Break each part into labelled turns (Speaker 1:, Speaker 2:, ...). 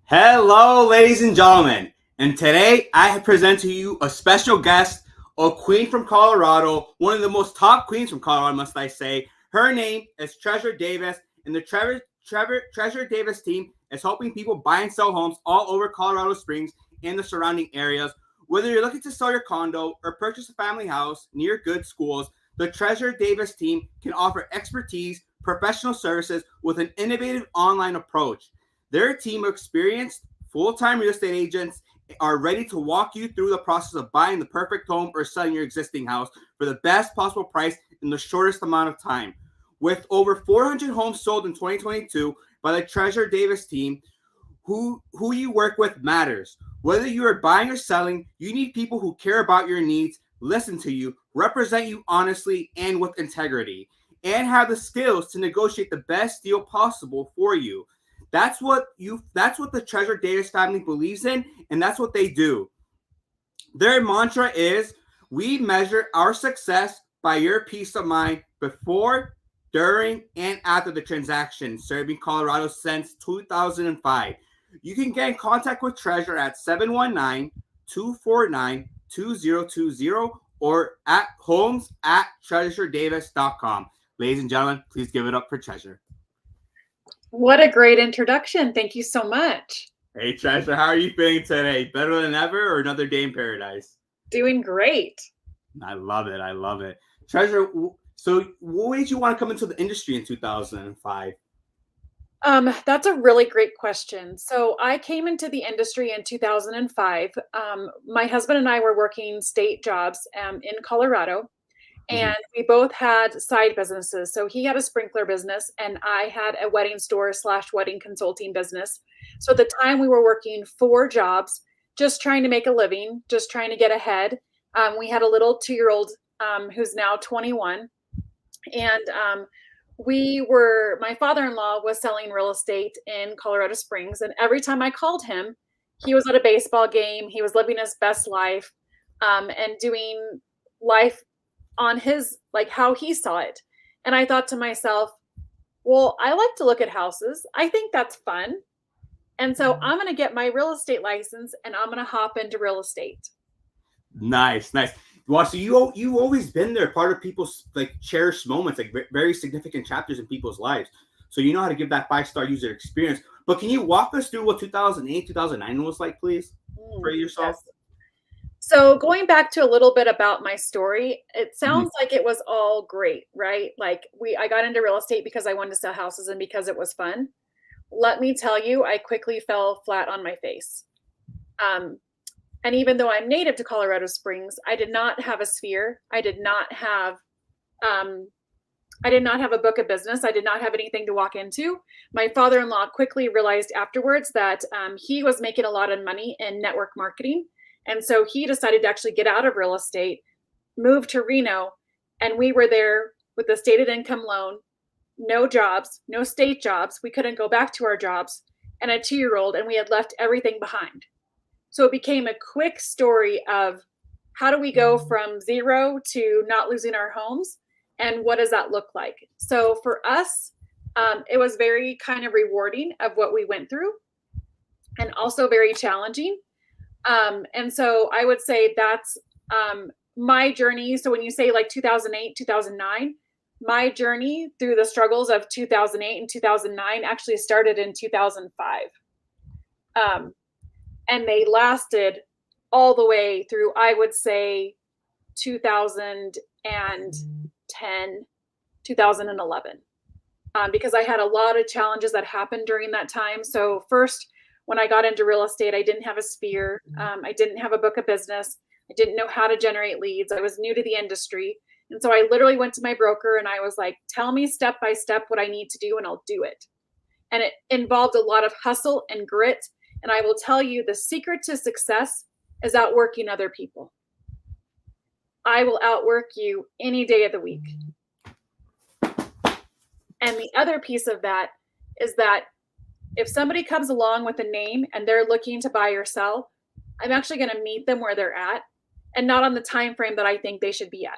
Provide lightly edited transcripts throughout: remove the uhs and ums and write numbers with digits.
Speaker 1: Hello, ladies and gentlemen. And today I present to you a special guest, a queen from Colorado, one of the most top queens from Colorado, must I say. Her name is Treasure Davis, and the Treasure Davis team is helping people buy and sell homes all over Colorado Springs and the surrounding areas. Whether you're looking to sell your condo or purchase a family house near good schools, the Treasure Davis team can offer expertise, professional services with an innovative online approach. Their team of experienced full-time real estate agents are ready to walk you through the process of buying the perfect home or selling your existing house for the best possible price in the shortest amount of time. With over 400 homes sold in 2022 by the Treasure Davis team, who you work with matters. Whether you are buying or selling, you need people who care about your needs, listen to you, represent you honestly and with integrity, and have the skills to negotiate the best deal possible for you. That's what the Treasure Davis family believes in, and that's what they do. Their mantra is, we measure our success by your peace of mind before, during, and after the transaction, serving Colorado since 2005. You can get in contact with Treasure at 719-249-2020 or at homes@treasuredavis.com. Ladies and gentlemen, please give it up for Treasure.
Speaker 2: What a great introduction. Thank you so much.
Speaker 1: Hey, Treasure, how are you feeling today? Better than ever or another day in paradise?
Speaker 2: Doing great.
Speaker 1: I love it. I love it. Treasure, so what made you want to come into the industry in 2005?
Speaker 2: That's a really great question. So I came into the industry in 2005. My husband and I were working state jobs in Colorado, and we both had side businesses. So he had a sprinkler business, and I had a wedding store / wedding consulting business. So at the time, we were working 4 jobs, just trying to make a living, just trying to get ahead. We had a little 2-year-old who's now 21, and my father-in-law was selling real estate in Colorado Springs, and every time I called him, he was at a baseball game. He was living his best life, and doing life on his, like, how he saw it. And I thought to myself, well, I like to look at houses. I think that's fun. And so I'm going to get my real estate license and I'm going to hop into real estate.
Speaker 1: Nice, nice. Well, so you've always been there, part of people's like cherished moments, like very significant chapters in people's lives. So you know how to give that 5-star user experience. But can you walk us through what 2008, 2009 was like, please, for yourself?
Speaker 2: Yes. So going back to a little bit about my story, it sounds like it was all great, right? Like I got into real estate because I wanted to sell houses and because it was fun. Let me tell you, I quickly fell flat on my face. And even though I'm native to Colorado Springs, I did not have a sphere. I did not have a book of business. I did not have anything to walk into. My father-in-law quickly realized afterwards that he was making a lot of money in network marketing. And so he decided to actually get out of real estate, move to Reno, and we were there with a stated income loan, no jobs, no state jobs. We couldn't go back to our jobs, and a 2-year-old, and we had left everything behind. So it became a quick story of how do we go from zero to not losing our homes, and what does that look like? So for us, it was very kind of rewarding of what we went through, and also very challenging. And so I would say that's my journey. So when you say like 2008, 2009, my journey through the struggles of 2008 and 2009 actually started in 2005. And they lasted all the way through, I would say, 2010, 2011, because I had a lot of challenges that happened during that time. So first, when I got into real estate, I didn't have a sphere. I didn't have a book of business. I didn't know how to generate leads. I was new to the industry. And so I literally went to my broker and I was like, tell me step by step what I need to do and I'll do it. And it involved a lot of hustle and grit. And I will tell you, the secret to success is outworking other people. I will outwork you any day of the week. And the other piece of that is that if somebody comes along with a name and they're looking to buy or sell, I'm actually going to meet them where they're at and not on the time frame that I think they should be at.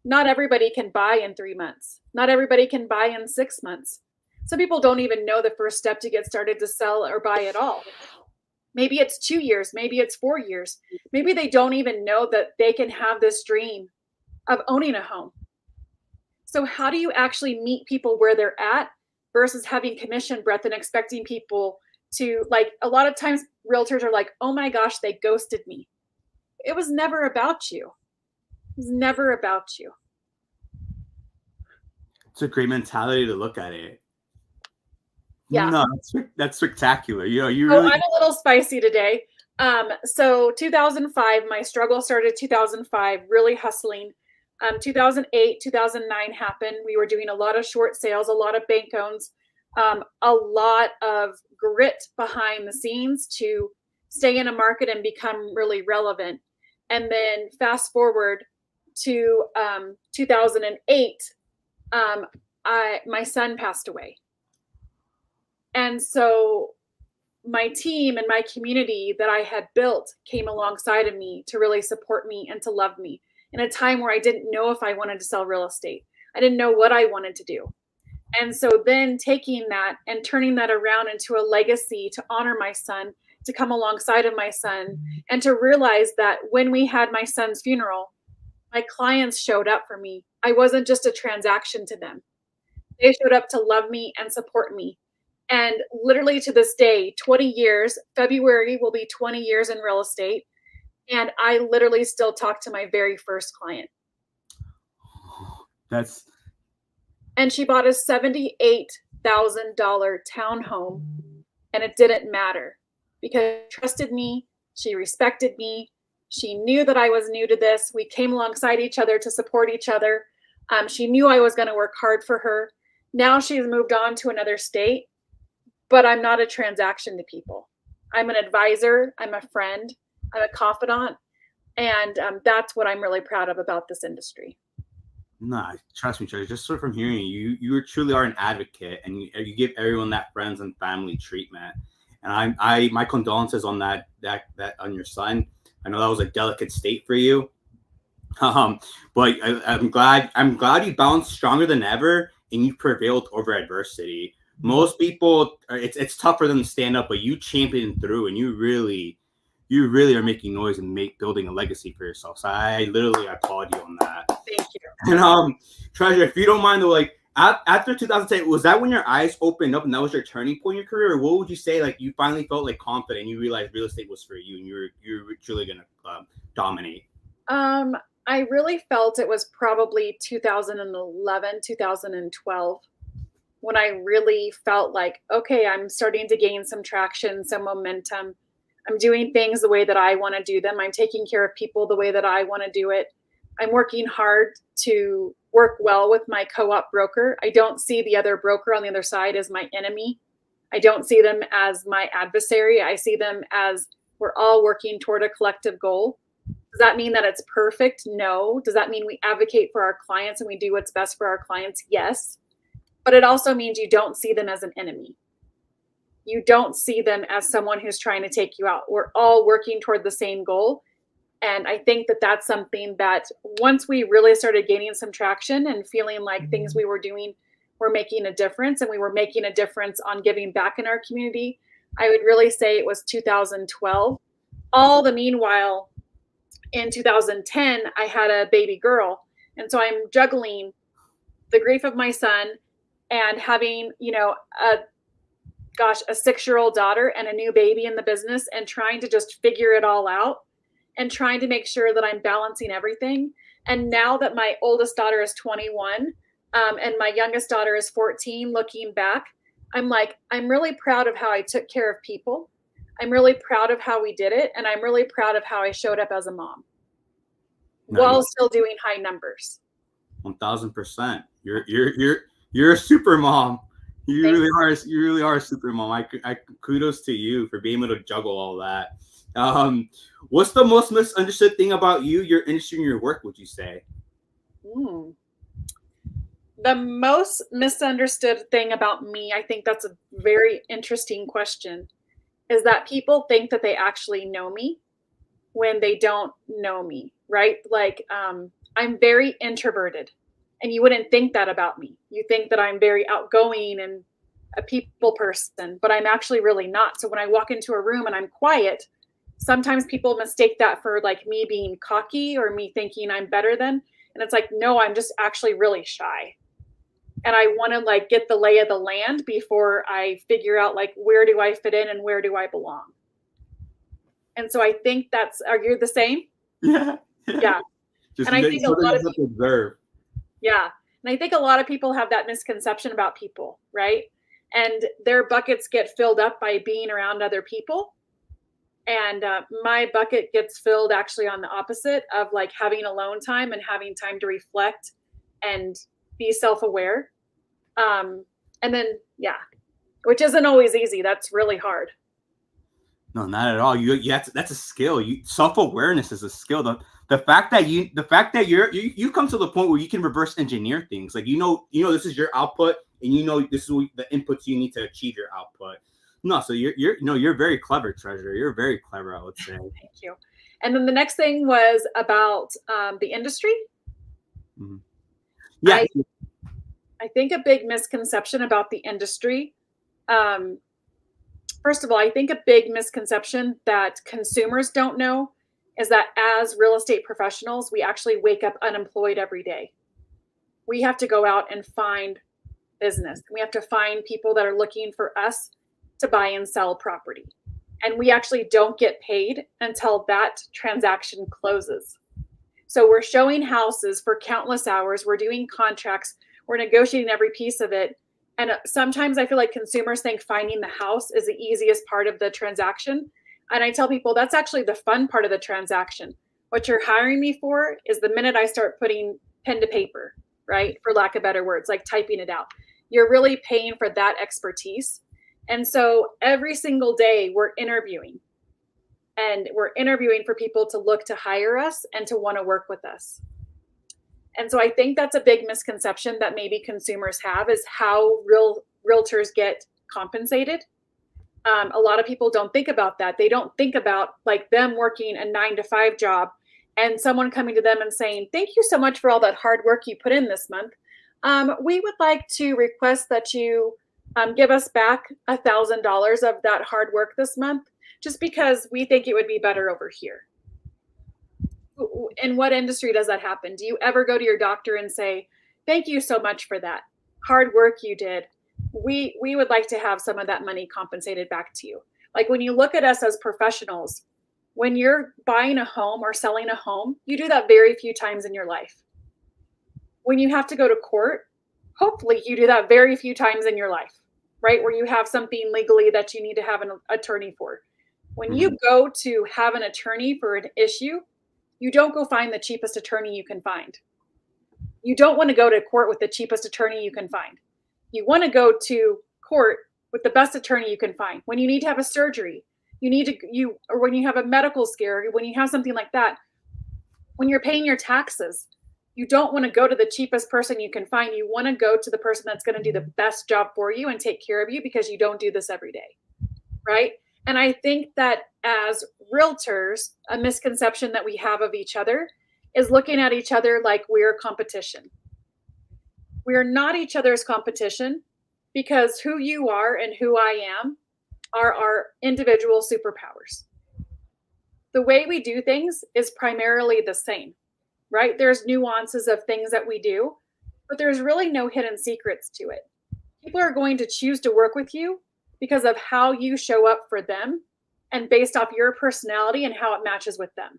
Speaker 2: Not everybody can buy in 3 months. Not everybody can buy in 6 months. Some people don't even know the first step to get started to sell or buy at all. Maybe it's 2 years, maybe it's 4 years. Maybe they don't even know that they can have this dream of owning a home. So how do you actually meet people where they're at versus having commission breath and expecting people to, like, a lot of times realtors are like, "Oh my gosh, they ghosted me." It was never about you. It was never about you.
Speaker 1: It's a great mentality to look at it.
Speaker 2: Yeah.
Speaker 1: No, that's spectacular. You know, you
Speaker 2: Oh,
Speaker 1: really
Speaker 2: I'm a little spicy today. So 2005, my struggle started 2005, really hustling. 2008, 2009 happened. We were doing a lot of short sales, a lot of bank owns, a lot of grit behind the scenes to stay in a market and become really relevant. And then fast forward to 2008, my son passed away. And so my team and my community that I had built came alongside of me to really support me and to love me in a time where I didn't know if I wanted to sell real estate. I didn't know what I wanted to do. And so then taking that and turning that around into a legacy to honor my son, to come alongside of my son, and to realize that when we had my son's funeral, my clients showed up for me. I wasn't just a transaction to them. They showed up to love me and support me. And literally to this day, 20 years, February will be 20 years in real estate. And I literally still talk to my very first client.
Speaker 1: that's
Speaker 2: And she bought a $78,000 townhome. And it didn't matter because she trusted me. She respected me. She knew that I was new to this. We came alongside each other to support each other. She knew I was going to work hard for her. Now she's moved on to another state, but I'm not a transaction to people. I'm an advisor. I'm a friend. I'm a confidant. And that's what I'm really proud of about this industry.
Speaker 1: Nah, trust me, Treasure. Just sort of from hearing you, you truly are an advocate, and you give everyone that friends and family treatment. And my condolences on that on your son. I know that was a delicate state for you. But I'm glad you bounced stronger than ever, and you prevailed over adversity. Most people, it's tough for them to stand up, but you championed through, and you really are making noise and building a legacy for yourself. So I applaud you on that.
Speaker 2: Thank you.
Speaker 1: And Treasure, if you don't mind though, like after 2010, was that when your eyes opened up and that was your turning point in your career, or what would you say? Like you finally felt like confident, you realized real estate was for you, and you're truly gonna dominate.
Speaker 2: I really felt it was probably 2011, 2012 when I really felt like, okay, I'm starting to gain some traction, some momentum. I'm doing things the way that I want to do them. I'm taking care of people the way that I want to do it. I'm working hard to work well with my co-op broker. I don't see the other broker on the other side as my enemy. I don't see them as my adversary. I see them as we're all working toward a collective goal. Does that mean that it's perfect? No. Does that mean we advocate for our clients and we do what's best for our clients? Yes. But it also means you don't see them as an enemy. You don't see them as someone who's trying to take you out. We're all working toward the same goal. And I think that that's something that once we really started gaining some traction and feeling like things we were doing were making a difference, and we were making a difference on giving back in our community, I would really say it was 2012. All the meanwhile, in 2010, I had a baby girl. And so I'm juggling the grief of my son and having, a 6-year-old daughter and a new baby in the business, and trying to just figure it all out and trying to make sure that I'm balancing everything. And now that my oldest daughter is 21 and my youngest daughter is 14, looking back, I'm like, I'm really proud of how I took care of people. I'm really proud of how we did it. And I'm really proud of how I showed up as a mom while still doing high numbers.
Speaker 1: 1000%. You're a super mom. You really are a super mom. I kudos to you for being able to juggle all that. What's the most misunderstood thing about you, your industry, and your work, would you say?
Speaker 2: The most misunderstood thing about me, I think that's a very interesting question, is that people think that they actually know me when they don't know me, right? Like, I'm very introverted, and you wouldn't think that about me. You think that I'm very outgoing and a people person, but I'm actually really not. So when I walk into a room and I'm quiet, sometimes people mistake that for like me being cocky or me thinking I'm better than. And it's like, no, I'm just actually really shy. And I want to like get the lay of the land before I figure out like where do I fit in and where do I belong. And so I think are you the same?
Speaker 1: Yeah.
Speaker 2: Yeah.
Speaker 1: Just
Speaker 2: And I think a
Speaker 1: sort of
Speaker 2: lot of
Speaker 1: just observe.
Speaker 2: Yeah. And I think a lot of people have that misconception about people, right? And their buckets get filled up by being around other people. And my bucket gets filled actually on the opposite of like having alone time and having time to reflect and be self-aware. And then, yeah, which isn't always easy. That's really hard.
Speaker 1: No, not at all. That's a skill. Self-awareness is a skill. The fact that you come to the point where you can reverse engineer things. Like this is your output, and this is the inputs you need to achieve your output. No, so you're very clever, Treasure. You're very clever, I would say.
Speaker 2: Thank you. And then the next thing was about the industry.
Speaker 1: Mm-hmm. Yeah.
Speaker 2: I think a big misconception about the industry. First of all, I think a big misconception that consumers don't know is that as real estate professionals, we actually wake up unemployed every day. We have to go out and find business. We have to find people that are looking for us to buy and sell property. And we actually don't get paid until that transaction closes. So we're showing houses for countless hours. We're doing contracts. We're negotiating every piece of it. And sometimes I feel like consumers think finding the house is the easiest part of the transaction. And I tell people that's actually the fun part of the transaction. What you're hiring me for is the minute I start putting pen to paper, right? For lack of better words, like typing it out. You're really paying for that expertise. And so every single day we're interviewing. And we're interviewing for people to look to hire us and to want to work with us. And so I think that's a big misconception that maybe consumers have is how realtors get compensated. A lot of people don't think about that. They don't think about like them working a 9-to-5 job and someone coming to them and saying, thank you so much for all that hard work you put in this month. We would like to request that you give us back $1,000 of that hard work this month, just because we think it would be better over here. In what industry does that happen? Do you ever go to your doctor and say, thank you so much for that hard work you did? We would like to have some of that money compensated back to you. Like when you look at us as professionals, when you're buying a home or selling a home, you do that very few times in your life. When you have to go to court, hopefully you do that very few times in your life, right? Where you have something legally that you need to have an attorney for. When you go to have an attorney for an issue, you don't go find the cheapest attorney you can find. You don't want to go to court with the cheapest attorney you can find. You want to go to court with the best attorney you can find. When you need to have a surgery, or when you have a medical scare, when you have something like that, when you're paying your taxes, you don't want to go to the cheapest person you can find. You want to go to the person that's going to do the best job for you and take care of you because you don't do this every day, right? And I think that as realtors, a misconception that we have of each other is looking at each other like we're competition. We are not each other's competition because who you are and who I am are our individual superpowers. The way we do things is primarily the same, right? There's nuances of things that we do, but there's really no hidden secrets to it. People are going to choose to work with you because of how you show up for them and based off your personality and how it matches with them.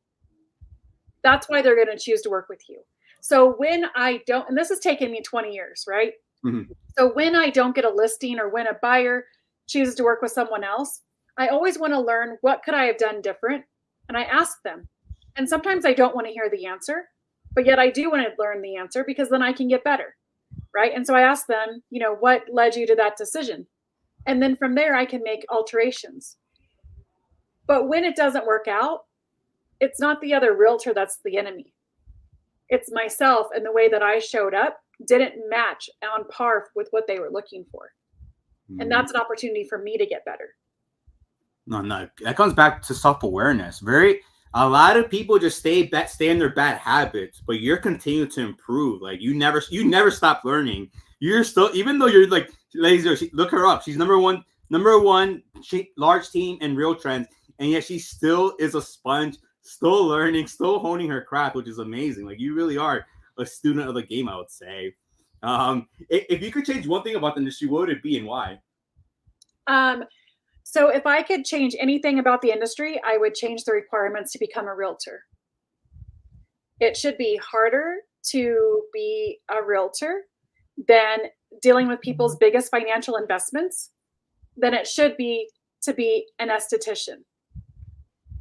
Speaker 2: That's why they're going to choose to work with you. So when I don't, and this has taken me 20 years, right? Mm-hmm. So when I don't get a listing or when a buyer chooses to work with someone else, I always want to learn what could I have done different? And I ask them. And sometimes I don't want to hear the answer, but yet I do want to learn the answer because then I can get better, right? And so I ask them, what led you to that decision? And then from there, I can make alterations. But when it doesn't work out, it's not the other realtor that's the enemy. It's myself, and the way that I showed up didn't match on par with what they were looking for. And that's an opportunity for me to get better.
Speaker 1: No, that comes back to self-awareness. A lot of people just stay in their bad habits, but you're continuing to improve. Like you never stop learning. You're still, even though you're like look her up. She's number one large team in Real Trends, and yet she still is a sponge, still learning, still honing her craft, which is amazing. Like, you really are a student of the game, I would say. If you could change one thing about the industry, what would it be and why?
Speaker 2: So if I could change anything about the industry, I would change the requirements to become a realtor. It should be harder to be a realtor than dealing with people's biggest financial investments than it should be to be an esthetician.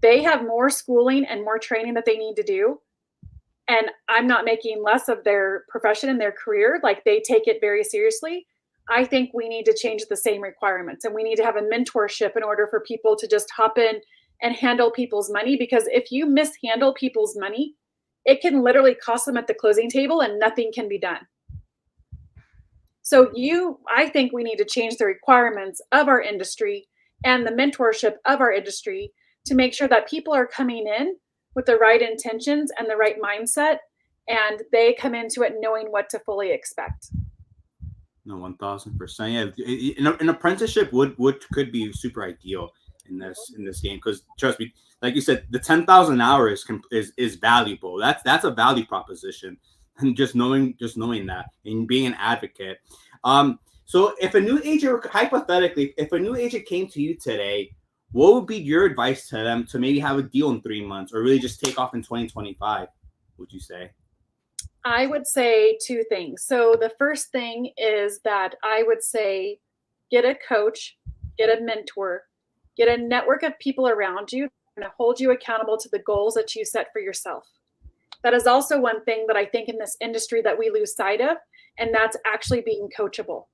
Speaker 2: They have more schooling and more training that they need to do. And I'm not making less of their profession and their career. Like, they take it very seriously. I think we need to change the same requirements, and we need to have a mentorship in order for people to just hop in and handle people's money. Because if you mishandle people's money, it can literally cost them at the closing table and nothing can be done. So I think we need to change the requirements of our industry and the mentorship of our industry to make sure that people are coming in with the right intentions and the right mindset, and they come into it knowing what to fully expect.
Speaker 1: No, 1000%. Yeah, an apprenticeship could be super ideal in this game, because trust me, like you said, the 10,000 hours is valuable. That's a value proposition, and just knowing that and being an advocate. So if a new agent, hypothetically, if a new agent came to you today, what would be your advice to them to maybe have a deal in 3 months, or really just take off in 2025? Would you say?
Speaker 2: I would say two things. So the first thing is that I would say get a coach, get a mentor, get a network of people around you and hold you accountable to the goals that you set for yourself. That is also one thing that I think in this industry that we lose sight of, and that's actually being coachable.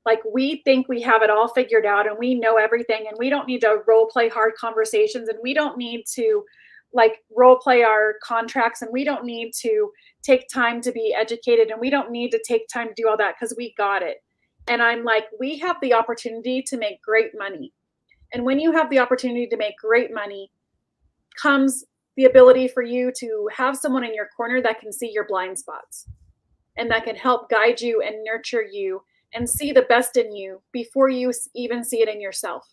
Speaker 2: Like, we think we have it all figured out and we know everything, and we don't need to role play hard conversations, and we don't need to like role play our contracts, and we don't need to take time to be educated, and we don't need to take time to do all that because we got it. And I'm like, we have the opportunity to make great money. And when you have the opportunity to make great money comes the ability for you to have someone in your corner that can see your blind spots and that can help guide you and nurture you and see the best in you before you even see it in yourself.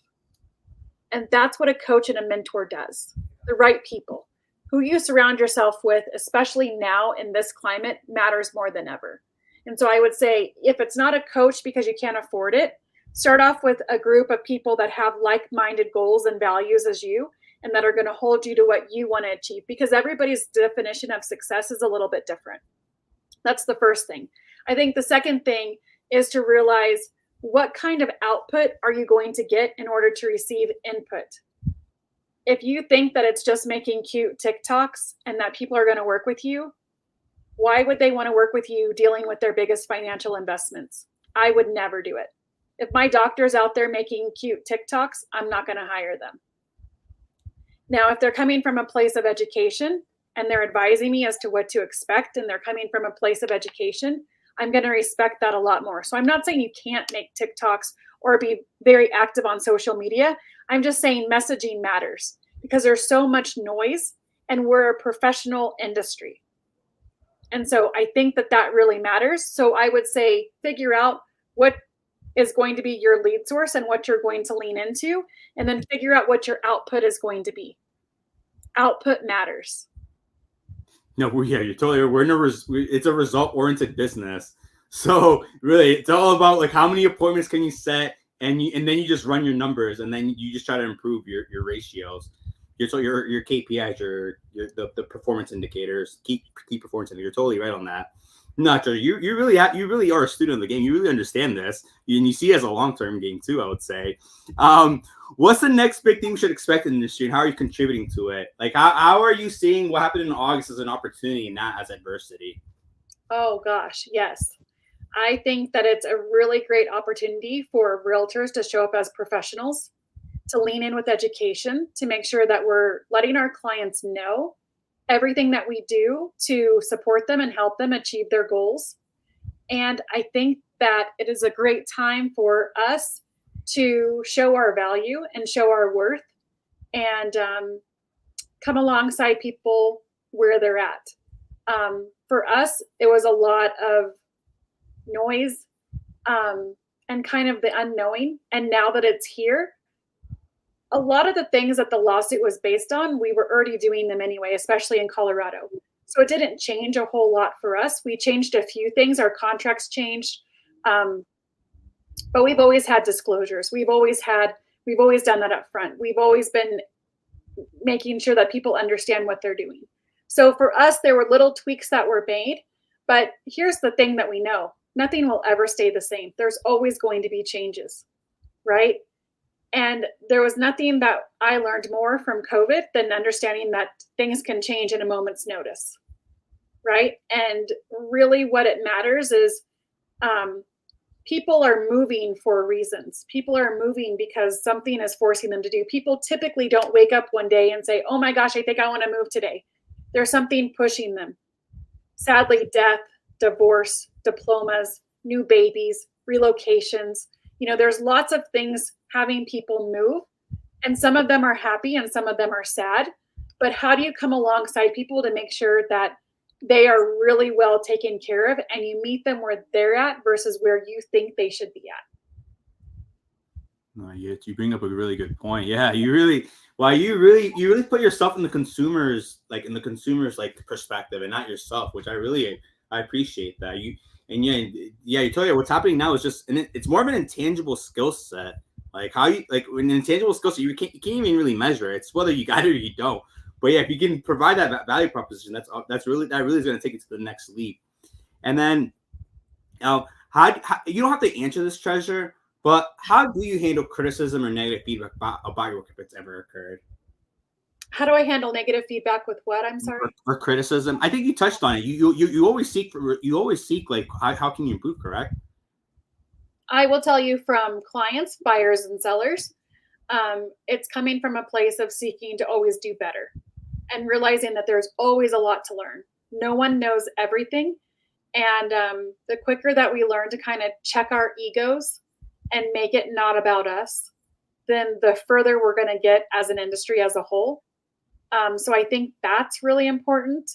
Speaker 2: And that's what a coach and a mentor does. The right people who you surround yourself with, especially now in this climate, matters more than ever. And so I would say, if it's not a coach because you can't afford it, start off with a group of people that have like-minded goals and values as you, and that are going to hold you to what you want to achieve, because everybody's definition of success is a little bit different. That's the first thing. I think the second thing is to realize, what kind of output are you going to get in order to receive input? If you think that it's just making cute TikToks and that people are going to work with you, why would they want to work with you dealing with their biggest financial investments? I would never do it. If my doctor's out there making cute TikToks, I'm not going to hire them. Now, if they're coming from a place of education and they're advising me as to what to expect, and they're coming from a place of education, I'm going to respect that a lot more. So I'm not saying you can't make TikToks or be very active on social media. I'm just saying messaging matters, because there's so much noise and we're a professional industry. And so I think that really matters. So I would say, figure out what is going to be your lead source and what you're going to lean into, and then figure out what your output is going to be. Output matters.
Speaker 1: No, yeah, you're totally. It's a result-oriented business, so really, it's all about like how many appointments can you set, and then you just run your numbers, and then you just try to improve your ratios, your KPIs, the performance indicators, key performance indicators. You're totally right on that. Not sure. You really are a student of the game. You really understand this, and you see it as a long-term game too, I would say. What's the next big thing we should expect in the industry, and how are you contributing to it? Like, how are you seeing what happened in August as an opportunity, not as adversity?
Speaker 2: Oh gosh, yes. I think that it's a really great opportunity for realtors to show up as professionals, to lean in with education, to make sure that we're letting our clients know everything that we do to support them and help them achieve their goals. And I think that it is a great time for us to show our value and show our worth, and come alongside people where they're at. For us, it was a lot of noise. and kind of the unknowing. And now that it's here, a lot of the things that the lawsuit was based on, we were already doing them anyway, especially in Colorado. So it didn't change a whole lot for us. We changed a few things. Our contracts changed. But we've always had disclosures. We've always done that up front. We've always been making sure that people understand what they're doing. So for us, there were little tweaks that were made. But here's the thing that we know: nothing will ever stay the same. There's always going to be changes, right? And there was nothing that I learned more from COVID than understanding that things can change in a moment's notice, right? And really what it matters is people are moving for reasons. People are moving because something is forcing them to do. People typically don't wake up one day and say, oh my gosh, I think I want to move today. There's something pushing them. Sadly, death, divorce, diplomas, new babies, relocations. There's lots of things having people move, and some of them are happy and some of them are sad. But how do you come alongside people to make sure that they are really well taken care of and you meet them where they're at versus where you think they should be at?
Speaker 1: No, you bring up a really good point. Yeah, you really put yourself in the consumer's perspective and not yourself, which I appreciate that. You tell you what's happening now is just, and it's more of an intangible skill set. Like how you an intangible skill set, you can't even really measure it. It's whether you got it or you don't. But yeah, if you can provide that value proposition, that really is going to take it to the next leap. And then, how you don't have to answer this, Treasure, but how do you handle criticism or negative feedback about your work if it's ever occurred?
Speaker 2: How do I handle negative feedback with what? I'm sorry.
Speaker 1: For criticism, I think you touched on it. You always seek like how can you improve? Correct.
Speaker 2: I will tell you, from clients, buyers, and sellers, it's coming from a place of seeking to always do better and realizing that there's always a lot to learn. No one knows everything. And the quicker that we learn to kind of check our egos and make it not about us, then the further we're going to get as an industry as a whole. So I think that's really important.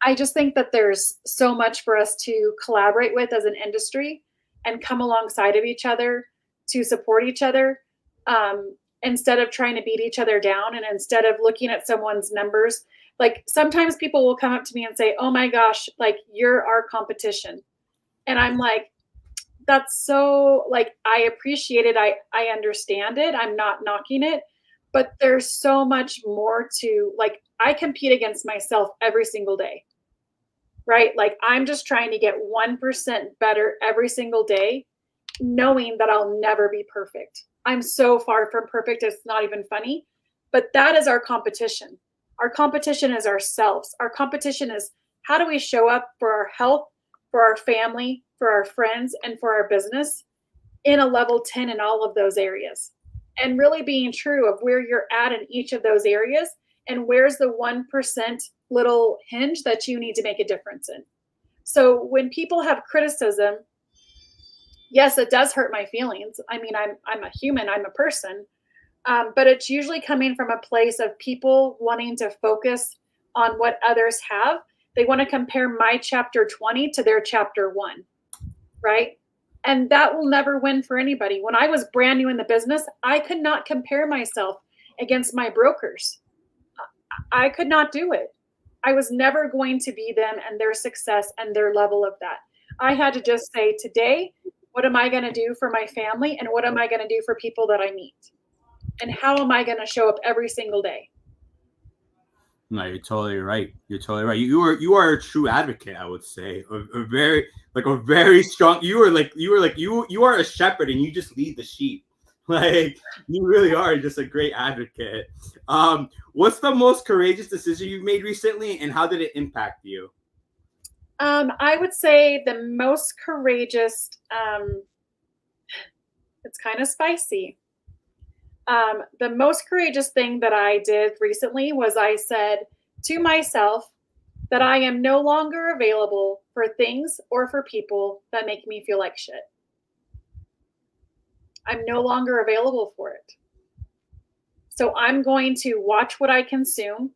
Speaker 2: I just think that there's so much for us to collaborate with as an industry and come alongside of each other to support each other, instead of trying to beat each other down, and instead of looking at someone's numbers. Like, sometimes people will come up to me and say, oh my gosh, like, you're our competition. And I'm like, that's so, like, I appreciate it. I understand it. I'm not knocking it, but there's so much more to, like, I compete against myself every single day, right? Like, I'm just trying to get 1% better every single day, knowing that I'll never be perfect. I'm so far from perfect, it's not even funny, but that is our competition. Our competition is ourselves. Our competition is, how do we show up for our health, for our family, for our friends, and for our business in a level 10 in all of those areas? And really being true of where you're at in each of those areas, and where's the 1% little hinge that you need to make a difference in. So when people have criticism, yes, it does hurt my feelings. I mean, I'm a human, I'm a person, but it's usually coming from a place of people wanting to focus on what others have. They want to compare my chapter 20 to their chapter 1, right? And that will never win for anybody. When I was brand new in the business, I could not compare myself against my brokers. I could not do it. I was never going to be them and their success and their level of that. I had to just say, today, what am I going to do for my family, and what am I going to do for people that I meet? And how am I going to show up every single day?
Speaker 1: No, you're totally right. You're totally right. You are a true advocate, I would say. A very strong. You are a shepherd, and you just lead the sheep. Like, you really are just a great advocate. What's the most courageous decision you've made recently, and how did it impact you?
Speaker 2: I would say the most courageous, it's kind of spicy. The most courageous thing that I did recently was I said to myself that I am no longer available for things or for people that make me feel like shit. I'm no longer available for it. So I'm going to watch what I consume,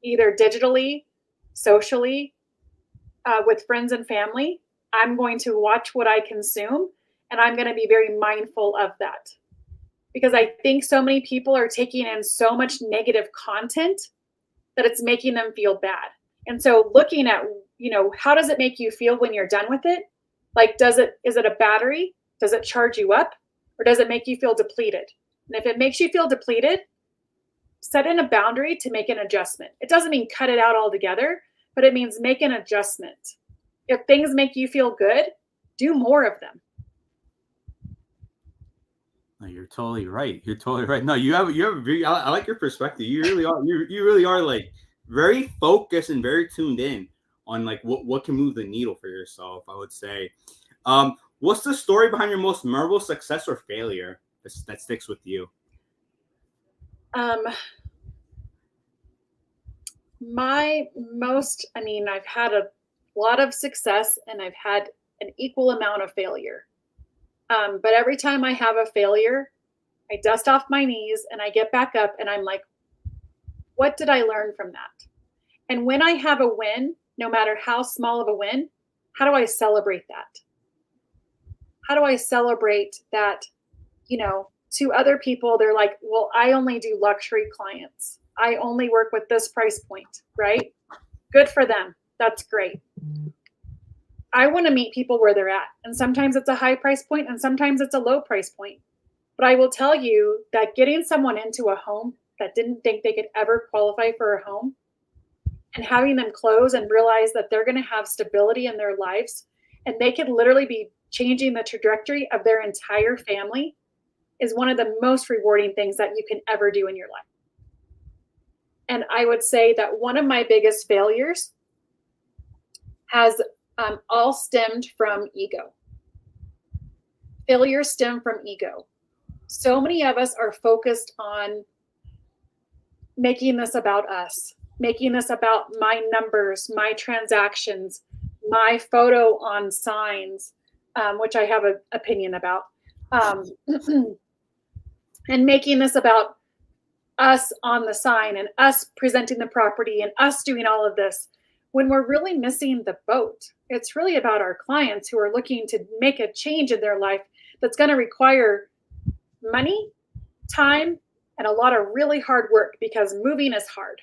Speaker 2: either digitally, socially, with friends and family, I'm going to watch what I consume, and I'm going to be very mindful of that. Because I think so many people are taking in so much negative content that it's making them feel bad. And so looking at, how does it make you feel when you're done with it? Like, is it a battery? Does it charge you up? Or does it make you feel depleted? And if it makes you feel depleted, set in a boundary to make an adjustment. It doesn't mean cut it out altogether, but it means make an adjustment. If things make you feel good, do more of them.
Speaker 1: No, you're totally right. You're totally right. No, you have very, I like your perspective. You really are. You really are like very focused and very tuned in on like what can move the needle for yourself. I would say. What's the story behind your most memorable success or failure that sticks with you?
Speaker 2: I've had a lot of success and I've had an equal amount of failure. But every time I have a failure, I dust off my knees and I get back up and I'm like, what did I learn from that? And when I have a win, no matter how small of a win, how do I celebrate that? How do I celebrate that, to other people, they're like, well, I only do luxury clients. I only work with this price point, right? Good for them. That's great. I want to meet people where they're at. And sometimes it's a high price point and sometimes it's a low price point. But I will tell you that getting someone into a home that didn't think they could ever qualify for a home and having them close and realize that they're going to have stability in their lives and they could literally be changing the trajectory of their entire family is one of the most rewarding things that you can ever do in your life. And I would say that one of my biggest failures has all stemmed from ego. Failures stem from ego. So many of us are focused on making this about us, making this about my numbers, my transactions, my photo on signs, which I have an opinion about, and making this about us on the sign and us presenting the property and us doing all of this when we're really missing the boat. It's really about our clients who are looking to make a change in their life that's going to require money, time, and a lot of really hard work because moving is hard.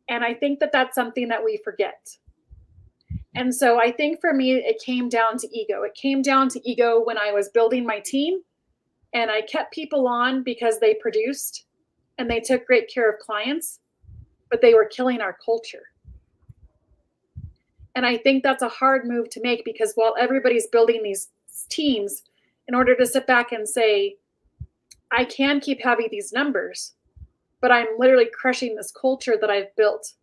Speaker 2: And I think that that's something that we forget. And so I think for me, it came down to ego. It came down to ego when I was building my team and I kept people on because they produced and they took great care of clients, but they were killing our culture. And I think that's a hard move to make because while everybody's building these teams, in order to sit back and say, I can keep having these numbers, but I'm literally crushing this culture that I've built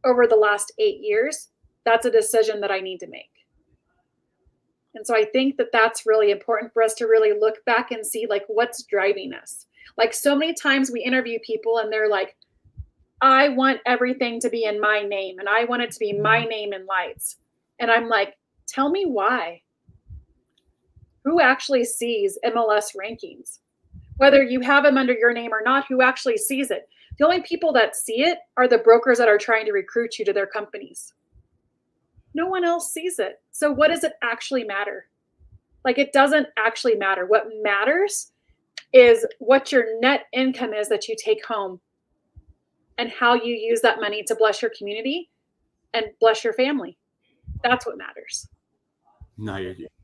Speaker 2: over the last 8 years, that's a decision that I need to make. And so I think that that's really important for us to really look back and see like what's driving us. Like so many times we interview people and they're like, I want everything to be in my name and I want it to be my name in lights. And I'm like, tell me why. Who actually sees MLS rankings? Whether you have them under your name or not, who actually sees it? The only people that see it are the brokers that are trying to recruit you to their companies. No one else sees it. So what does it actually matter? Like it doesn't actually matter. What matters is what your net income is that you take home and how you use that money to bless your community and bless your family. That's what matters.
Speaker 1: No,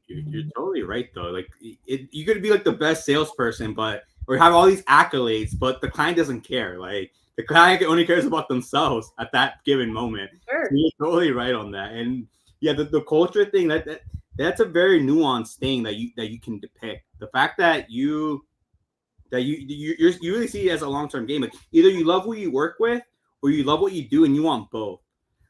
Speaker 1: you're totally right though. Like you could be like the best salesperson, or have all these accolades, but the client doesn't care. Like the client only cares about themselves at that given moment.
Speaker 2: Sure.
Speaker 1: So you're totally right on that. And yeah, the culture thing that's a very nuanced thing that you can depict. The fact that you really see it as a long-term game. Like either you love who you work with or you love what you do and you want both.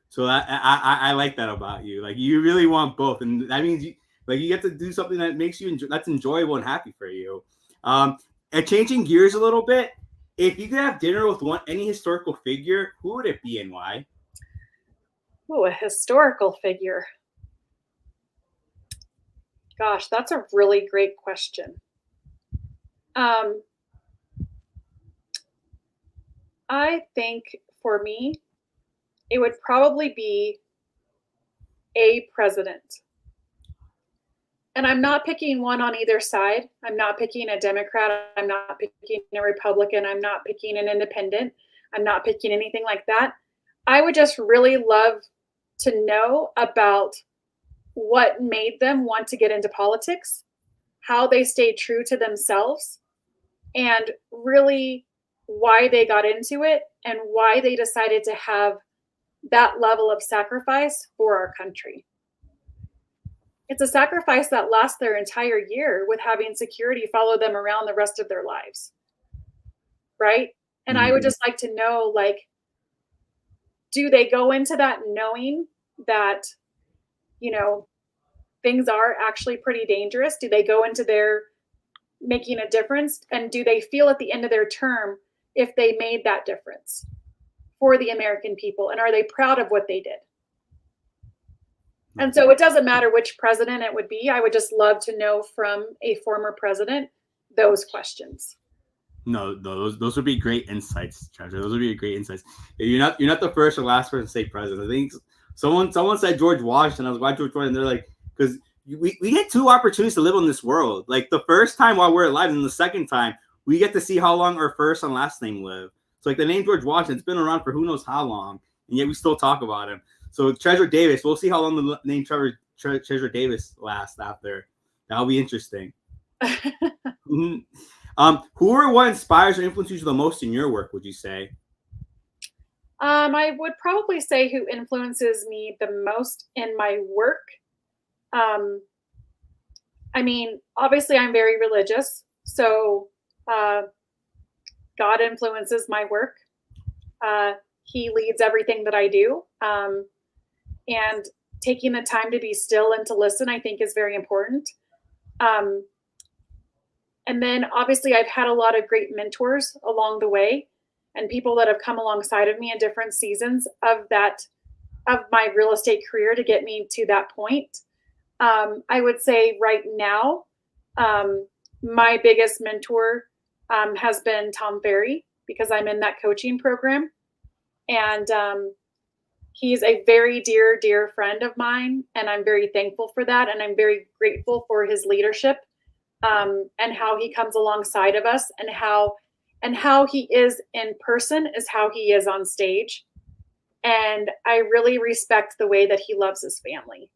Speaker 1: So I like that about you. Like you really want both, and that means you get to do something that makes you that's enjoyable and happy for you. And changing gears a little bit, if you could have dinner with any historical figure, who would it be and why?
Speaker 2: Oh, a historical figure. Gosh, that's a really great question. I think for me, it would probably be a president. And I'm not picking one on either side. I'm not picking a Democrat. I'm not picking a Republican. I'm not picking an independent. I'm not picking anything like that. I would just really love to know about what made them want to get into politics, how they stayed true to themselves, and really why they got into it and why they decided to have that level of sacrifice for our country. It's a sacrifice that lasts their entire year with having security follow them around the rest of their lives. Right? And I would just like to know, like, do they go into that knowing that, you know, things are actually pretty dangerous? Do they go into their making a difference? And do they feel at the end of their term if they made that difference for the American people? And are they proud of what they did? And so it doesn't matter which president it would be. I would just love to know from a former president those questions.
Speaker 1: No, those would be great insights, Treasure. Those would be great insights. You're not the first or last person to say president. I think someone said George Washington. I was watching George Washington. They're like, because we get two opportunities to live on this world. Like the first time while we're alive, and the second time we get to see how long our first and last name live. So like the name George Washington's been around for who knows how long, and yet we still talk about him. So Treasure Davis, we'll see how long the name Treasure Davis lasts after. That'll be interesting. Who or what inspires or influences you the most in your work, would you say?
Speaker 2: I would probably say who influences me the most in my work. I mean, obviously I'm very religious, so God influences my work. He leads everything that I do. And taking the time to be still and to listen, I think, is very important. And then obviously I've had a lot of great mentors along the way and people that have come alongside of me in different seasons of my real estate career to get me to that point. I would say right now, my biggest mentor has been Tom Ferry, because I'm in that coaching program. And he's a very dear, dear friend of mine, and I'm very thankful for that. And I'm very grateful for his leadership and how he comes alongside of us, and how he is in person is how he is on stage. And I really respect the way that he loves his family.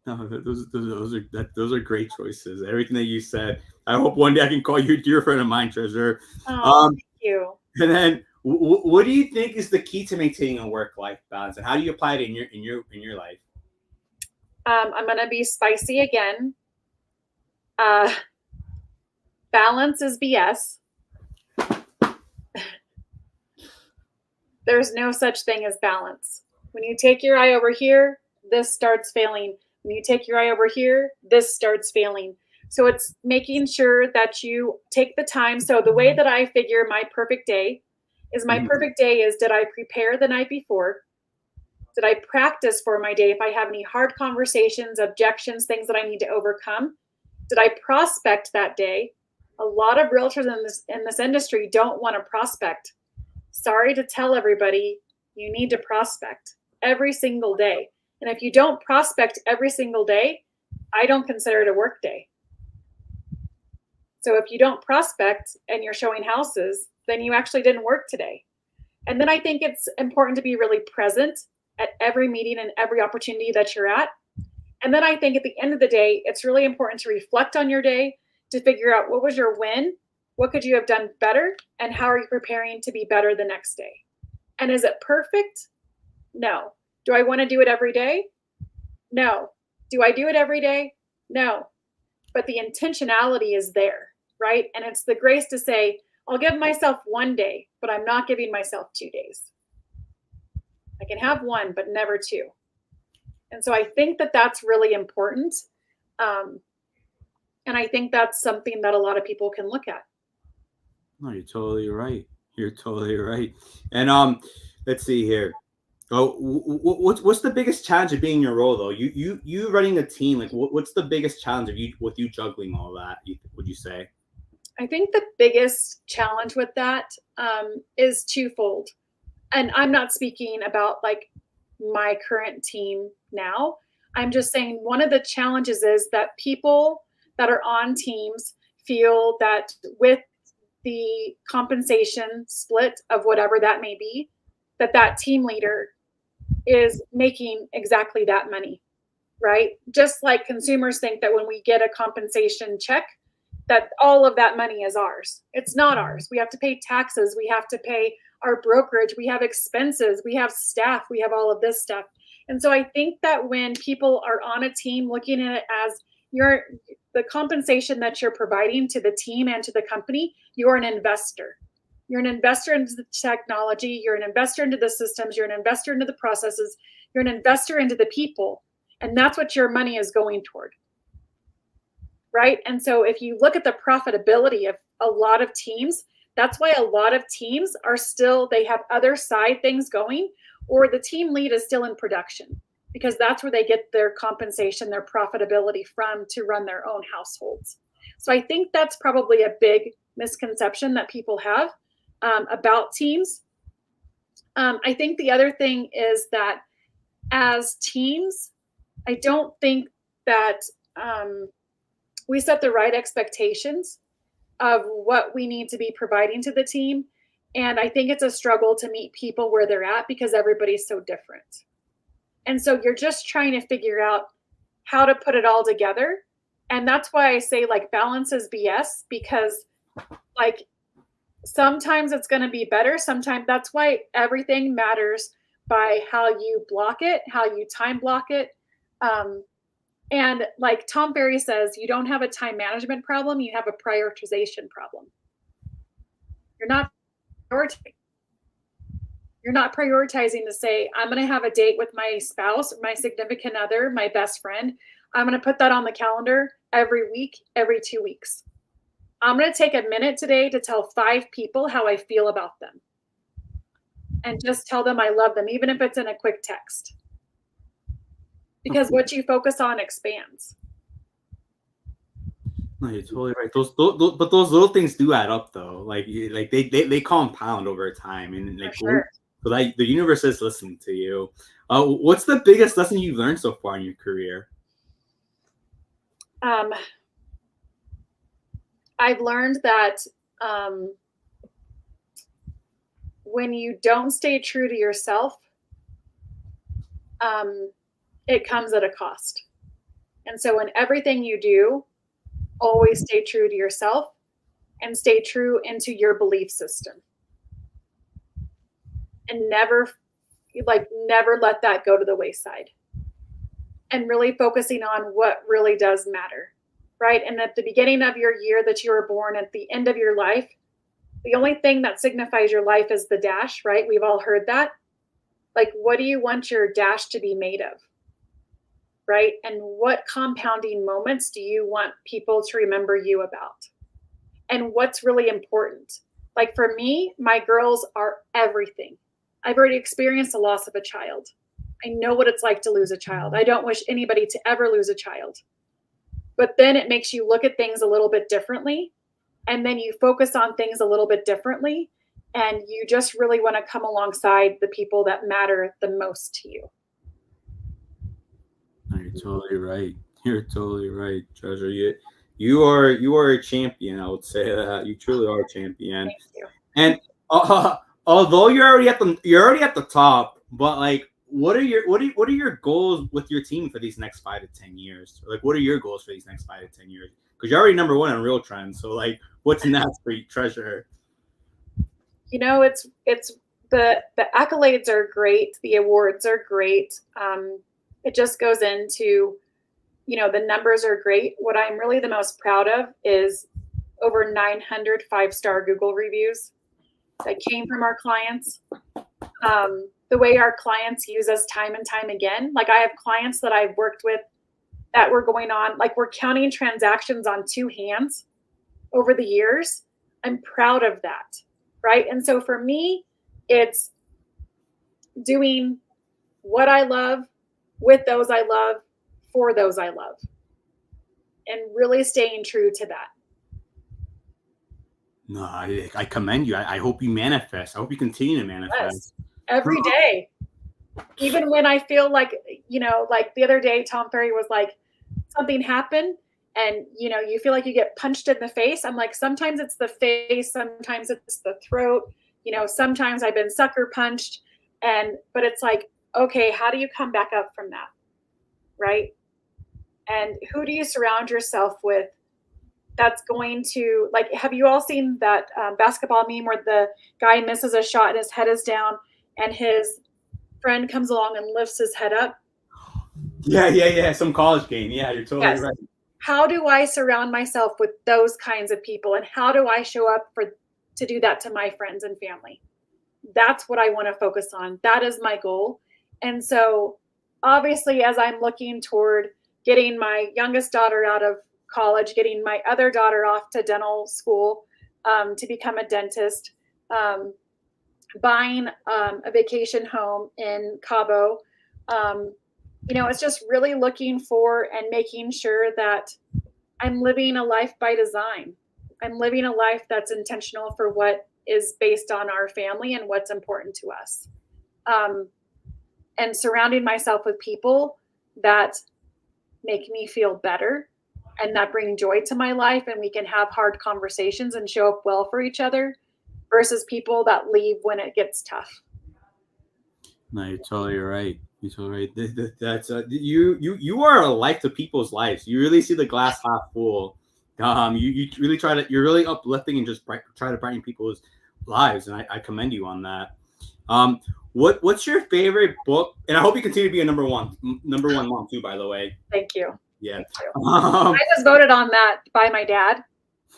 Speaker 1: No, those are great choices. Everything that you said. I hope one day I can call you a dear friend of mine, Treasure.
Speaker 2: Thank you.
Speaker 1: And then, what do you think is the key to maintaining a work-life balance, and how do you apply it in your life?
Speaker 2: I'm gonna be spicy again. Balance is BS. There's no such thing as balance. When you take your eye over here, this starts failing. When you take your eye over here, this starts failing. So it's making sure that you take the time. So the way that I figure my perfect day is, did I prepare the night before? Did I practice for my day if I have any hard conversations, objections, things that I need to overcome? Did I prospect that day? A lot of realtors in this industry don't want to prospect. Sorry to tell everybody, you need to prospect every single day. And if you don't prospect every single day, I don't consider it a work day. So if you don't prospect and you're showing houses, then you actually didn't work today. And then I think it's important to be really present at every meeting and every opportunity that you're at. And then I think at the end of the day, it's really important to reflect on your day, to figure out what was your win, what could you have done better, and how are you preparing to be better the next day? And is it perfect? No. Do I want to do it every day? No. Do I do it every day? No. But the intentionality is there, right? And it's the grace to say, I'll give myself one day, but I'm not giving myself 2 days. I can have one, but never two. And so I think that that's really important. And I think that's something that a lot of people can look at.
Speaker 1: No, you're totally right. You're totally right. And let's see here. Oh, what's the biggest challenge of being in your role though? You running a team, like what's the biggest challenge of you juggling all that? Would you say?
Speaker 2: I think the biggest challenge with that is twofold, and I'm not speaking about like my current team now. I'm just saying one of the challenges is that people that are on teams feel that with the compensation split of whatever that may be, that team leader is making exactly that money, right? Just like consumers think that when we get a compensation check, that all of that money is ours. It's not ours. We have to pay taxes. We have to pay our brokerage. We have expenses. We have staff. We have all of this stuff. And so I think that when people are on a team looking at it as the compensation that you're providing to the team and to the company, you're an investor. You're an investor into the technology. You're an investor into the systems. You're an investor into the processes. You're an investor into the people. And that's what your money is going toward. Right? And so if you look at the profitability of a lot of teams, that's why a lot of teams are still, they have other side things going, or the team lead is still in production, because that's where they get their compensation, their profitability from to run their own households. So I think that's probably a big misconception that people have about teams. I think the other thing is that as teams, I don't think that we set the right expectations of what we need to be providing to the team. And I think it's a struggle to meet people where they're at because everybody's so different. And so you're just trying to figure out how to put it all together. And that's why I say like balance is BS, because like sometimes it's going to be better. Sometimes that's why everything matters by how you block it, how you time block it. And like Tom Ferry says, you don't have a time management problem, you have a prioritization problem. You're not prioritizing to say, I'm going to have a date with my spouse, my significant other, my best friend. I'm going to put that on the calendar every week, every 2 weeks. I'm going to take a minute today to tell 5 people how I feel about them. And just tell them I love them, even if it's in a quick text. Because what you focus on expands.
Speaker 1: No, you're totally right. Those little things do add up, though. Like they compound over time, and like
Speaker 2: sure.
Speaker 1: So like the universe is listening to you. What's the biggest lesson you've learned so far in your career?
Speaker 2: I've learned that when you don't stay true to yourself, it comes at a cost. And so in everything you do, always stay true to yourself and stay true into your belief system. And never let that go to the wayside. And really focusing on what really does matter, right? And at the beginning of your year that you were born, at the end of your life, the only thing that signifies your life is the dash, right? We've all heard that. Like, what do you want your dash to be made of? Right? And what compounding moments do you want people to remember you about? And what's really important? Like for me, my girls are everything. I've already experienced the loss of a child. I know what it's like to lose a child. I don't wish anybody to ever lose a child. But then it makes you look at things a little bit differently. And then you focus on things a little bit differently. And you just really want to come alongside the people that matter the most to you.
Speaker 1: You're totally right. You're totally right, Treasure. You are a champion. I would say that you truly are a champion.
Speaker 2: Thank you.
Speaker 1: And although you're already at the top, but like, what are your goals with your team for these next 5 to 10 years? Like, what are your goals for these next 5 to 10 years? Because you're already number 1 on Real Trends. So like, what's next for you, Treasure?
Speaker 2: You know, it's the accolades are great. The awards are great. It just goes into, you know, the numbers are great. What I'm really the most proud of is over 900 5-star Google reviews that came from our clients. The way our clients use us time and time again. Like I have clients that I've worked with that were going on, like we're counting transactions on 2 hands over the years. I'm proud of that, right? And so for me, it's doing what I love with those I love, for those I love, and really staying true to that.
Speaker 1: No, I commend you. I hope you manifest. I hope you continue to manifest.
Speaker 2: Yes. Every day. Even when I feel like, like the other day, Tom Ferry was like, something happened and, you feel like you get punched in the face. I'm like, sometimes it's the face, sometimes it's the throat, sometimes I've been sucker punched. But it's like, okay, how do you come back up from that? Right. And who do you surround yourself with that's going to, like, have you all seen that basketball meme where the guy misses a shot and his head is down and his friend comes along and lifts his head up?
Speaker 1: Yeah. Some college game. Yeah, you're totally
Speaker 2: Yes.
Speaker 1: right.
Speaker 2: How do I surround myself with those kinds of people? And how do I show up to do that to my friends and family? That's what I want to focus on. That is my goal. And so obviously, as I'm looking toward getting my youngest daughter out of college, getting my other daughter off to dental school to become a dentist, um, buying a vacation home in Cabo, um, it's just really looking for and making sure that I'm living a life by design. I'm living a life that's intentional for what is based on our family and what's important to us. Um, and surrounding myself with people that make me feel better and that bring joy to my life, and we can have hard conversations and show up well for each other versus people that leave when it gets tough.
Speaker 1: No, you're totally right. You're totally right. That's you are a light to people's lives. You really see the glass half full. You really try to. You're really uplifting and just try to brighten people's lives, and I commend you on that. Um, what's your favorite book? And I hope you continue to be a number one mom too. By the way,
Speaker 2: Thank you.
Speaker 1: yeah.
Speaker 2: Thank you. I was voted on that by my dad.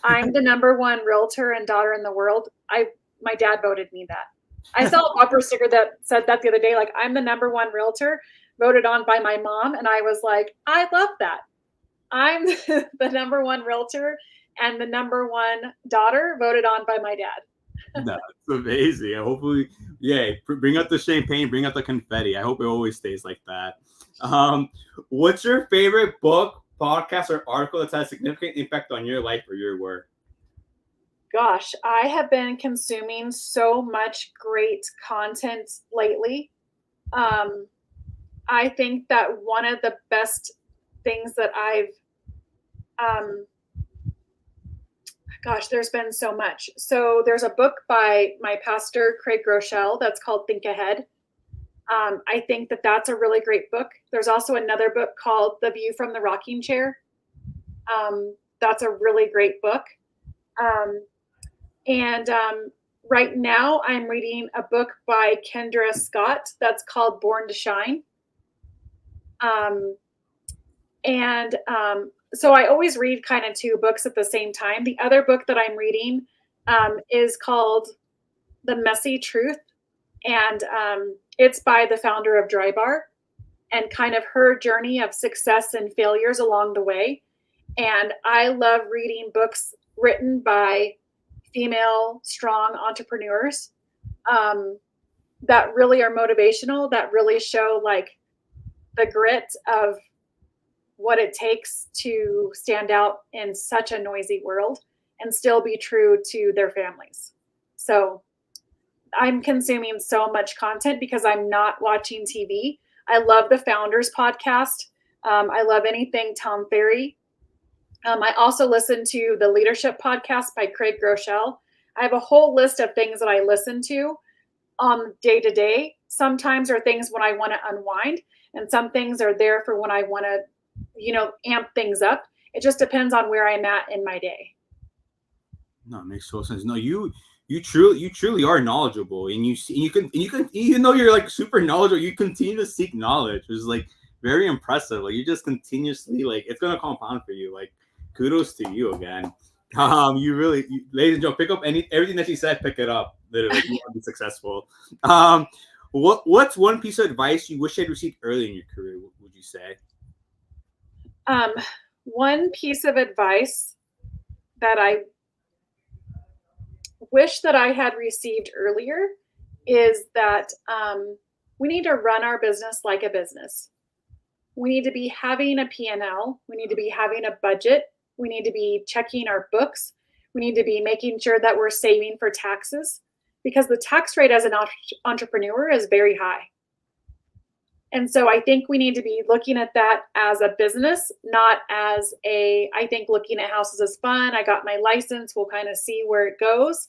Speaker 2: I'm the number one realtor and daughter in the world. My dad voted me that. I saw a bumper sticker that said that the other day, like, I'm the number one realtor voted on by my mom. And I was like, I love that. I'm the number one realtor and the number one daughter voted on by my dad.
Speaker 1: That's amazing. Hopefully, yeah, bring out the champagne, bring out the confetti. I hope it always stays like that. What's your favorite book, podcast, or article that's had a significant impact on your life or your work?
Speaker 2: Gosh, I have been consuming so much great content lately. I think that one of the best things that um, there's been so much. So there's a book by my pastor, Craig Groeschel, that's called Think Ahead. I think that that's a really great book. There's also another book called The View from the Rocking Chair. That's a really great book. And right now I'm reading a book by Kendra Scott that's called Born to Shine. So I always read kind of two books at the same time. The other book that I'm reading is called The Messy Truth. And it's by the founder of Dry Bar and kind of her journey of success and failures along the way. And I love reading books written by female, strong entrepreneurs that really are motivational, that really show like the grit of what it takes to stand out in such a noisy world and still be true to their families. So I'm consuming so much content because I'm not watching TV. I love the Founders podcast. I love anything Tom Ferry. I also listen to the Leadership podcast by Craig Groeschel. I have a whole list of things that I listen to day to day. Sometimes are things when I want to unwind, and some things are there for when I want to, amp things up. It just depends on where I'm at in my day.
Speaker 1: No, it makes total sense. No, you truly are knowledgeable, and you can even though you're like super knowledgeable, you continue to seek knowledge, which is like very impressive. Like you just continuously, like, it's gonna compound for you. Like, kudos to you again. You really, ladies and gentlemen, pick up everything that she said. Pick it up. Literally, you want to be successful. What's one piece of advice you wish you had received early in your career? What would you say?
Speaker 2: One piece of advice that I wish that I had received earlier is that we need to run our business like a business. We need to be having a P&L. We need to be having a budget. We need to be checking our books. We need to be making sure that we're saving for taxes, because the tax rate as an entrepreneur is very high. And so I think we need to be looking at that as a business, not as I think looking at houses is fun. I got my license. We'll kind of see where it goes.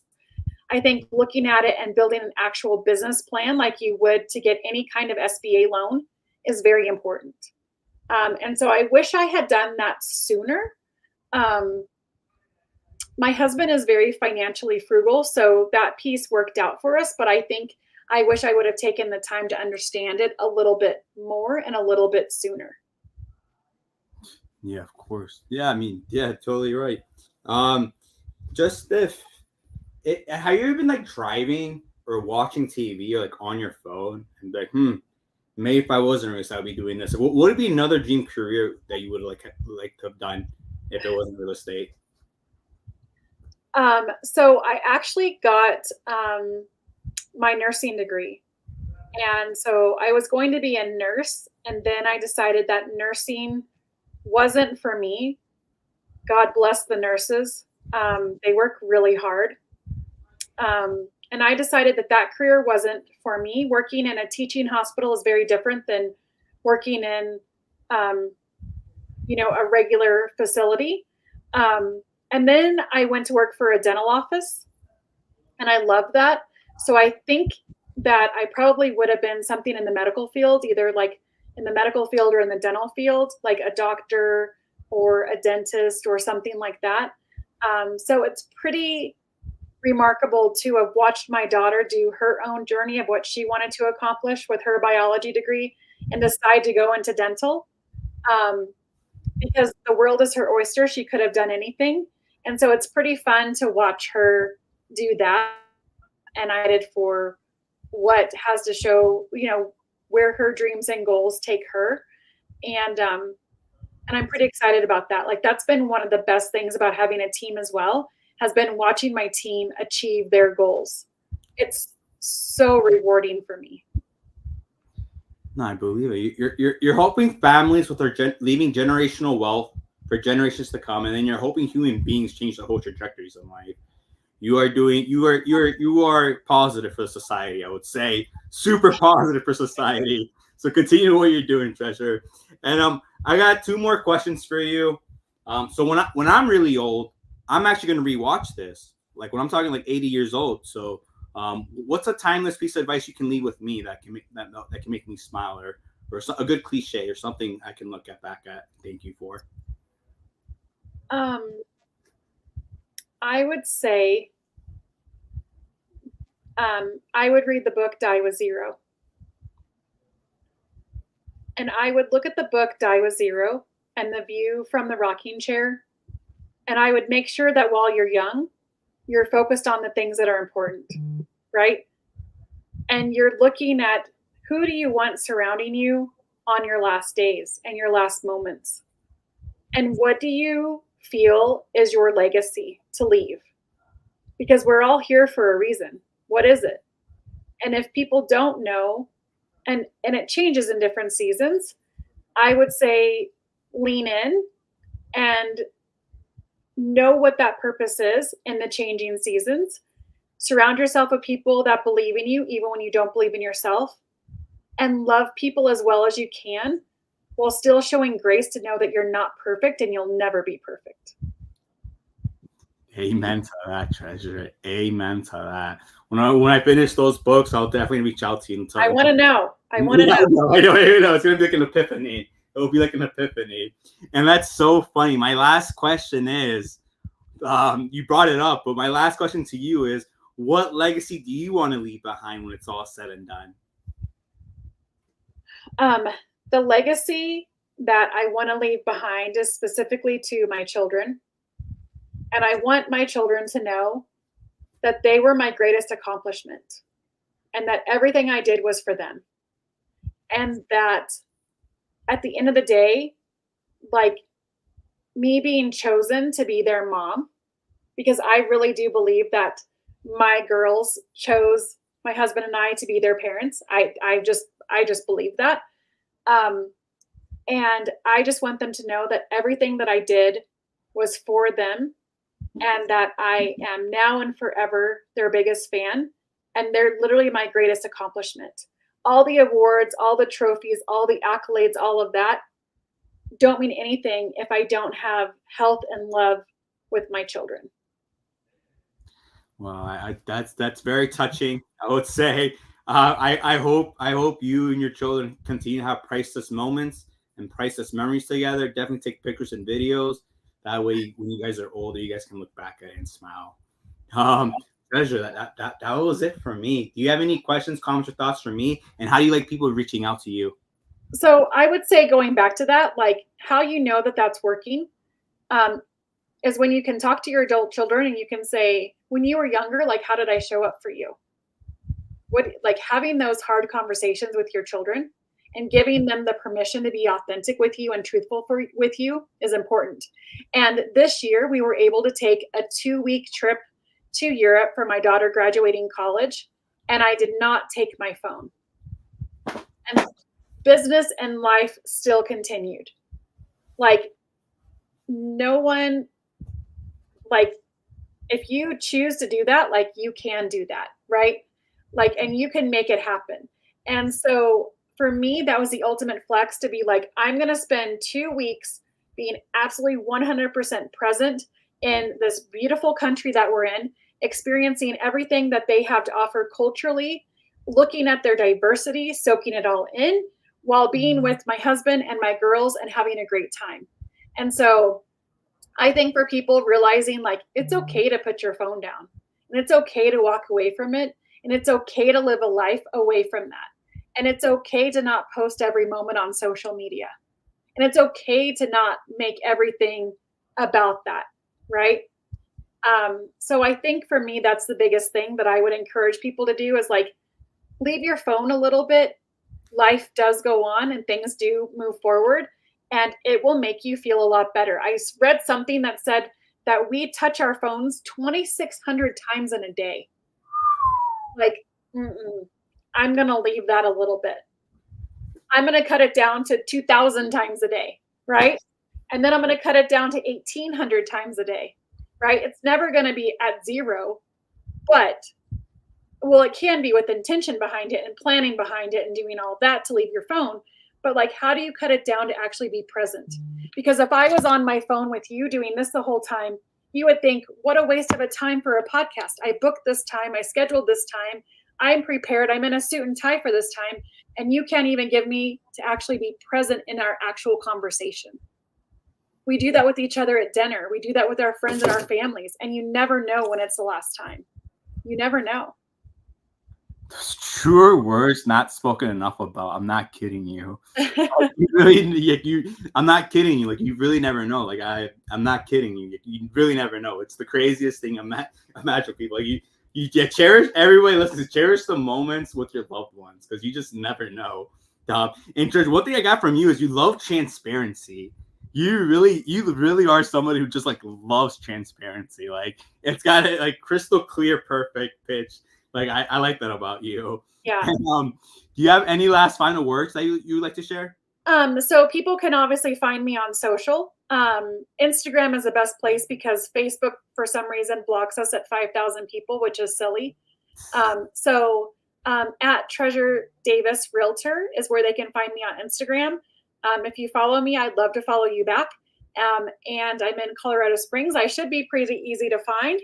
Speaker 2: I think looking at it and building an actual business plan like you would to get any kind of SBA loan is very important. And so I wish I had done that sooner. My husband is very financially frugal, so that piece worked out for us. But I think I wish I would have taken the time to understand it a little bit more and a little bit sooner.
Speaker 1: Yeah, of course. Yeah, I mean, yeah, totally right. Just have you ever been like driving or watching TV or like on your phone and be like, maybe if I wasn't real estate, I'd be doing this. What would it be another dream career that you would like to have done if it wasn't real estate?
Speaker 2: So I actually got my nursing degree. And so I was going to be a nurse, and then I decided that nursing wasn't for me. God bless the nurses. They work really hard. And I decided that that career wasn't for me. Working in a teaching hospital is very different than working in, a regular facility. And then I went to work for a dental office, and I loved that. So I think that I probably would have been something in the medical field, either like in the medical field or in the dental field, like a doctor or a dentist or something like that. So it's pretty remarkable to have watched my daughter do her own journey of what she wanted to accomplish with her biology degree and decide to go into dental. Because the world is her oyster. She could have done anything. And so it's pretty fun to watch her do that. And I did for what has to show, where her dreams and goals take her. And I'm pretty excited about that. Like that's been one of the best things about having a team as well, has been watching my team achieve their goals. It's so rewarding for me.
Speaker 1: No, I believe it. You're helping families with their leaving generational wealth for generations to come, and then you're hoping human beings change the whole trajectories of life. You are positive for society. I would say super positive for society. So continue what you're doing, Treasure. And I got two more questions for you. So when I'm really old, I'm actually going to rewatch this. Like when I'm talking like 80 years old. So what's a timeless piece of advice you can leave with me that can make me smile, or a good cliche or something I can look back at? Thank you for.
Speaker 2: I would say I would read the book Die with Zero. And I would look at the book Die with Zero and the view from the rocking chair. And I would make sure that while you're young, you're focused on the things that are important, right? And you're looking at who do you want surrounding you on your last days and your last moments? And what do you feel is your legacy to leave? Because we're all here for a reason. What is it? And if people don't know, and it changes in different seasons, I would say lean in and know what that purpose is in the changing seasons. Surround yourself with people that believe in you, even when you don't believe in yourself, and love people as well as you can while still showing grace to know that you're not perfect and you'll never be perfect.
Speaker 1: Amen to that, Treasure. Amen to that. When I finish those books, I'll definitely reach out to you.
Speaker 2: I want to know. I want to know.
Speaker 1: I know. It's going to be like an epiphany. It will be like an epiphany. And that's so funny. My last question is, you brought it up, but my last question to you is, what legacy do you want to leave behind when it's all said and done?
Speaker 2: The legacy that I want to leave behind is specifically to my children. And I want my children to know that they were my greatest accomplishment and that everything I did was for them. And that at the end of the day, like me being chosen to be their mom, because I really do believe that my girls chose my husband and I to be their parents. I just believe that. And I just want them to know that everything that I did was for them, and that I am now and forever their biggest fan. And they're literally my greatest accomplishment. all the awards, all the trophies, all the accolades, all of that don't mean anything if I don't have health and love with my children.
Speaker 1: Well, that's very touching. I would say. I hope you and your children continue to have priceless moments and priceless memories together. Definitely take pictures and videos. That way, when you guys are older, you guys can look back at it and smile. Treasure, that was it for me. Do you have any questions, comments, or thoughts for me? And how do you like people reaching out to you?
Speaker 2: So I would say, going back to that, like, how you know that that's working, is when you can talk to your adult children and you can say, when you were younger, like, how did I show up for you? What, like, having those hard conversations with your children and giving them the permission to be authentic with you and truthful with you is important. And this year we were able to take a 2-week trip to Europe for my daughter graduating college, and I did not take my phone. And business and life still continued. Like, no one, like, if you choose to do that, like, you can do that, right? Like, and you can make it happen. And so for me, that was the ultimate flex, to be like, I'm going to spend 2 weeks being absolutely 100% present in this beautiful country that we're in, experiencing everything that they have to offer culturally, looking at their diversity, soaking it all in, while being with my husband and my girls and having a great time. And so I think for people realizing, like, it's okay to put your phone down, and it's okay to walk away from it, and it's okay to live a life away from that. And it's okay to not post every moment on social media. And it's okay to not make everything about that, right? So I think for me, that's the biggest thing that I would encourage people to do, is like, leave your phone a little bit. Life does go on and things do move forward, and it will make you feel a lot better. I read something that said that we touch our phones 2,600 times in a day. Like, I'm going to leave that a little bit. I'm going to cut it down to 2,000 times a day, right? And then I'm going to cut it down to 1,800 times a day, right? It's never going to be at zero, but, well, it can be with intention behind it and planning behind it and doing all that to leave your phone. But, like, how do you cut it down to actually be present? Because if I was on my phone with you doing this the whole time, you would think, what a waste of a time for a podcast. I booked this time. I scheduled this time. I'm prepared. I'm in a suit and tie for this time. And you can't even give me to actually be present in our actual conversation. We do that with each other at dinner. We do that with our friends and our families. And you never know when it's the last time. You never know.
Speaker 1: Truer words not spoken enough about. I'm not kidding you. You really, I'm not kidding you. Like, you really never know. Like, I'm not kidding you. You really never know. It's the craziest thing. Imagine people. Like, you cherish, everybody listens, cherish the moments with your loved ones, because you just never know. And George, one thing I got from you is you love transparency. You really are somebody who just, like, loves transparency. Like, it's got a, like, crystal clear, perfect pitch. Like, I like that about you.
Speaker 2: Yeah.
Speaker 1: And, do you have any last final words that you would like to share?
Speaker 2: So people can obviously find me on social. Instagram is the best place, because Facebook, for some reason, blocks us at 5,000 people, which is silly. At Treasure Davis Realtor is where they can find me on Instagram. If you follow me, I'd love to follow you back. And I'm in Colorado Springs. I should be pretty easy to find.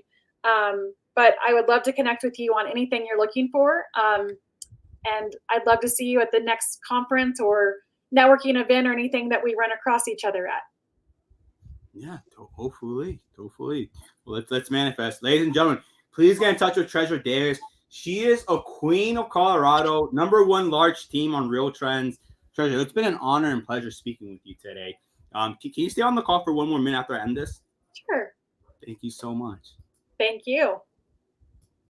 Speaker 2: But I would love to connect with you on anything you're looking for. And I'd love to see you at the next conference or networking event or anything that we run across each other at.
Speaker 1: Yeah, hopefully. Well, let's manifest. Ladies and gentlemen, please get in touch with Treasure Davis. She is a queen of Colorado, #1 large team on Real Trends. Treasure, it's been an honor and pleasure speaking with you today. Can you stay on the call for one more minute after I end this?
Speaker 2: Sure.
Speaker 1: Thank you so much.
Speaker 2: Thank you.